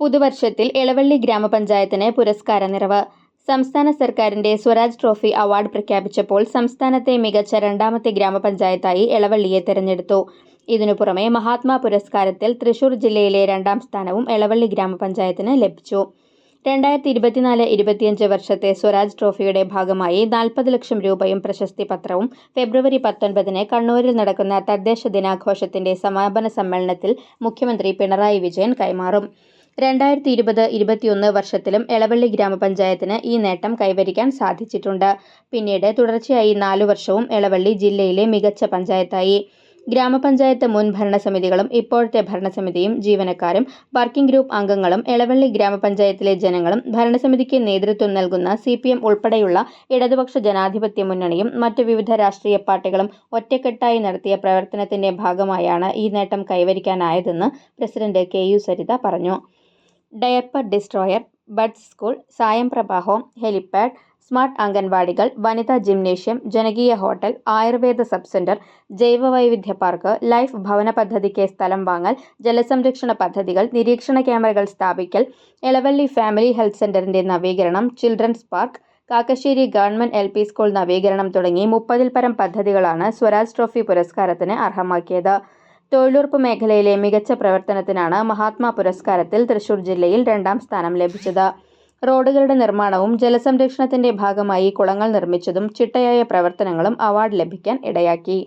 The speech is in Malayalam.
പുതുവർഷത്തിൽ എളവള്ളി ഗ്രാമപഞ്ചായത്തിന് പുരസ്കാര നിറവ്. സംസ്ഥാന സർക്കാരിന്റെ സ്വരാജ് ട്രോഫി അവാർഡ് പ്രഖ്യാപിച്ചപ്പോൾ സംസ്ഥാനത്തെ മികച്ച രണ്ടാമത്തെ ഗ്രാമപഞ്ചായത്തായി എളവള്ളിയെ തെരഞ്ഞെടുത്തു. ഇതിനു പുറമെ മഹാത്മാ പുരസ്കാരത്തിൽ തൃശൂർ ജില്ലയിലെ 2ാം സ്ഥാനവും എളവള്ളി ഗ്രാമപഞ്ചായത്തിന് ലഭിച്ചു. 2024-25 വർഷത്തെ സ്വരാജ് ട്രോഫിയുടെ ഭാഗമായി 40 ലക്ഷം രൂപയും പ്രശസ്തി പത്രവും ഫെബ്രുവരി 19 കണ്ണൂരിൽ നടക്കുന്ന തദ്ദേശ ദിനാഘോഷത്തിന്റെ സമാപന സമ്മേളനത്തിൽ മുഖ്യമന്ത്രി പിണറായി വിജയൻ കൈമാറും. 2020-21 വർഷത്തിലും എളവള്ളി ഗ്രാമപഞ്ചായത്തിന് ഈ നേട്ടം കൈവരിക്കാൻ സാധിച്ചിട്ടുണ്ട്. പിന്നീട് തുടർച്ചയായി 4 വർഷവും എളവള്ളി ജില്ലയിലെ മികച്ച പഞ്ചായത്തായി. ഗ്രാമപഞ്ചായത്ത് മുൻ ഭരണസമിതികളും ഇപ്പോഴത്തെ ഭരണസമിതിയും ജീവനക്കാരും വർക്കിംഗ് ഗ്രൂപ്പ് അംഗങ്ങളും എളവള്ളി ഗ്രാമപഞ്ചായത്തിലെ ജനങ്ങളും ഭരണസമിതിക്ക് നേതൃത്വം നൽകുന്ന CPM ഉൾപ്പെടെയുള്ള ഇടതുപക്ഷ ജനാധിപത്യ മുന്നണിയും മറ്റ് വിവിധ രാഷ്ട്രീയ പാർട്ടികളും ഒറ്റക്കെട്ടായി നടത്തിയ പ്രവർത്തനത്തിന്റെ ഭാഗമായാണ് ഈ നേട്ടം കൈവരിക്കാനായതെന്ന് പ്രസിഡന്റ് KU സരിത പറഞ്ഞു. Diaper destroyer, buds school, Sayam Prabha home, helipad, smart അംഗൻവാടികൾ, വനിതാ ജിംനേഷ്യം, ജനകീയ ഹോട്ടൽ, ആയുർവേദ സബ് സെന്റർ, ജൈവവൈവിധ്യ പാർക്ക്, ലൈഫ് ഭവന പദ്ധതിക്ക് സ്ഥലം വാങ്ങൽ, ജലസംരക്ഷണ പദ്ധതികൾ, നിരീക്ഷണ ക്യാമറകൾ സ്ഥാപിക്കൽ, എളവള്ളി ഫാമിലി ഹെൽത്ത് സെന്ററിന്റെ നവീകരണം, children's park, Kakkassery government LP school നവീകരണം തുടങ്ങി 30-ൽ പരം പദ്ധതികളാണ് സ്വരാജ് ട്രോഫി പുരസ്കാരത്തിന് അർഹമാക്കിയത്. തൊഴിലുറപ്പ് മേഖലയിലെ മികച്ച പ്രവർത്തനത്തിനാണ് മഹാത്മാ പുരസ്കാരത്തിൽ തൃശൂർ ജില്ലയിൽ 2ാം സ്ഥാനം ലഭിച്ചത്. റോഡുകളുടെ നിർമ്മാണവും ജലസംരക്ഷണത്തിന്റെ ഭാഗമായി കുളങ്ങൾ നിർമ്മിച്ചതും ചിട്ടയായ പ്രവർത്തനങ്ങളും അവാർഡ് ലഭിക്കാൻ ഇടയാക്കി.